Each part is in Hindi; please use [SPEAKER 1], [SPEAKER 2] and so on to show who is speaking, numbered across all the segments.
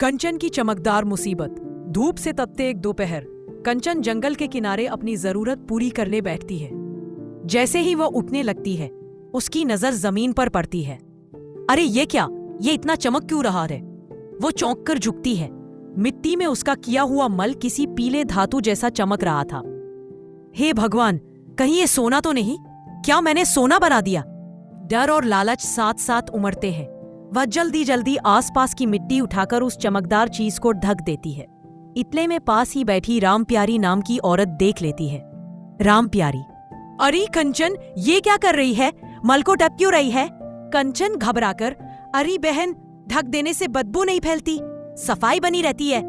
[SPEAKER 1] कंचन की चमकदार मुसीबत। धूप से तपते एक दोपहर कंचन जंगल के किनारे अपनी जरूरत पूरी करने बैठती है। जैसे ही वह उठने लगती है उसकी नजर जमीन पर पड़ती है। अरे ये क्या, ये इतना चमक क्यों रहा है? वो चौंक कर झुकती है। मिट्टी में उसका किया हुआ मल किसी पीले धातु जैसा चमक रहा था। हे भगवान, कहीं ये सोना तो नहीं? क्या मैंने सोना बना दिया? डर और लालच साथ साथ उमड़ते हैं। वह जल्दी जल्दी आसपास की मिट्टी उठाकर उस चमकदार चीज को ढक देती है। इतने में पास ही बैठी राम प्यारी नाम की औरत देख लेती है। राम प्यारी, अरे कंचन, ये क्या कर रही है? मल को ढक क्यों रही है? कंचन घबराकर, अरे बहन, ढक देने से बदबू नहीं फैलती, सफाई बनी रहती है,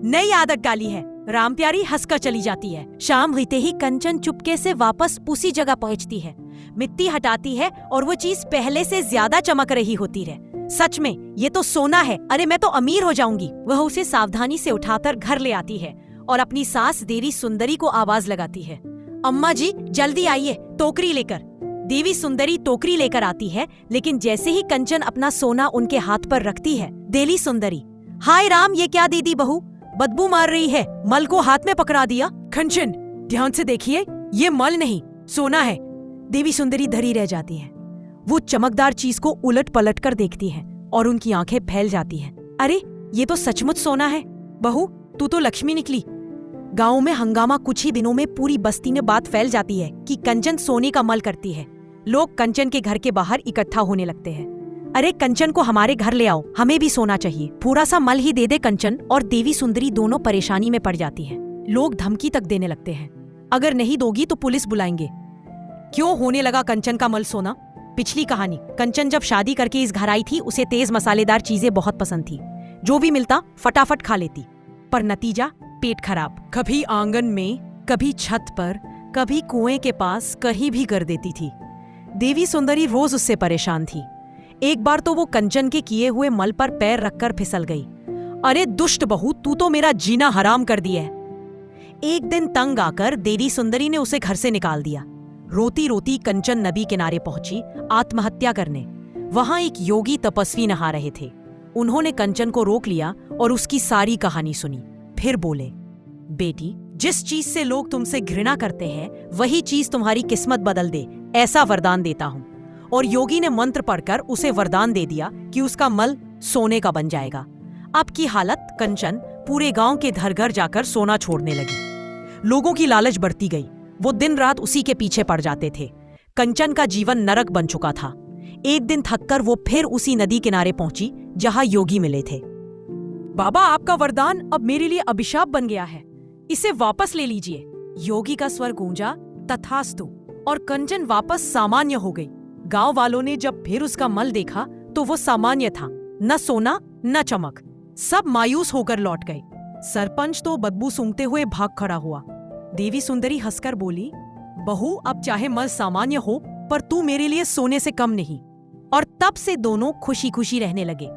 [SPEAKER 1] नई आदत डाली है। राम प्यारी हंसकर चली जाती है। शाम होते ही कंचन चुपके से वापस उसी जगह पहुंचती है, मिट्टी हटाती है और वो चीज पहले से ज्यादा चमक रही होती है। सच में ये तो सोना है, अरे मैं तो अमीर हो जाऊंगी। वह उसे सावधानी से उठाकर घर ले आती है और अपनी सास देवी सुंदरी को आवाज लगाती है, अम्मा जी जल्दी आइए, टोकरी लेकर। देवी सुंदरी टोकरी लेकर आती है, लेकिन जैसे ही कंचन अपना सोना उनके हाथ पर रखती है, देवी सुंदरी, हाय राम, ये क्या दीदी बहू, बदबू मार रही है, मल को हाथ में पकड़ा दिया। कंचन ध्यान से देखिए, ये मल नहीं सोना है। देवी सुंदरी धरी रह जाती है। वो चमकदार चीज को उलट पलट कर देखती है और उनकी आंखें फैल जाती हैं। अरे ये तो सचमुच सोना है। बहू, तू तो लक्ष्मी निकली। गांव में हंगामा। कुछ ही दिनों में पूरी बस्ती में बात फैल जाती है कि कंचन सोने का मल करती है। लोग कंचन के घर के बाहर इकट्ठा होने लगते हैं। अरे कंचन को हमारे घर ले आओ, हमें भी सोना चाहिए, थोड़ा सा मल ही दे दे कंचन। और देवी सुंदरी दोनों परेशानी में पड़ जाती है। लोग धमकी तक देने लगते हैं, अगर नहीं दोगी तो पुलिस बुलाएंगे। क्यों होने लगा कंचन का मल सोना? पिछली कहानी। कंचन जब शादी करके इस घर आई थी, उसे तेज मसालेदार चीजें बहुत पसंद थी। जो भी मिलता फटाफट खा लेती, पर नतीजा पेट खराब। कभी आंगन में, कभी छत पर, कभी कुएं के पास, कहीं भी कर देती थी। देवी सुंदरी रोज उससे परेशान थी। एक बार तो वो कंचन के किए हुए मल पर पैर रखकर फिसल गई। अरे दुष्ट बहू, तू तो मेरा जीना हराम कर दिया है। एक दिन तंग आकर देवी सुंदरी ने उसे घर से निकाल दिया। रोती रोती कंचन नदी किनारे पहुंची आत्महत्या करने। वहां एक योगी तपस्वी नहा रहे थे। उन्होंने कंचन को रोक लिया और उसकी सारी कहानी सुनी। फिर बोले, बेटी, जिस चीज से लोग तुमसे घृणा करते हैं वही चीज तुम्हारी किस्मत बदल दे, ऐसा वरदान देता हूं। और योगी ने मंत्र पढ़कर उसे वरदान दे दिया कि उसका मल सोने का बन जाएगा। अब की हालत कंचन पूरे गांव के घर घर जाकर सोना छोड़ने लगी। लोगों की लालच बढ़ती गई। वो दिन रात उसी के पीछे पड़ जाते थे। कंचन का जीवन नरक बन चुका था। एक दिन थककर वो फिर उसी नदी किनारे पहुंची जहां योगी मिले थे। बाबा, आपका वरदान अब मेरे लिए अभिशाप बन गया है, इसे वापस ले लीजिए। योगी का स्वर गूंजा, तथास्तु, और कंचन वापस सामान्य हो गई। गांव वालों ने जब फिर उसका मल देखा तो वो सामान्य था, न सोना न चमक। सब मायूस होकर लौट गए। सरपंच तो बदबू सूंघते हुए भाग खड़ा हुआ। देवी सुंदरी हंसकर बोली, बहू, अब चाहे मल सामान्य हो, पर तू मेरे लिए सोने से कम नहीं। और तब से दोनों खुशी खुशी रहने लगे।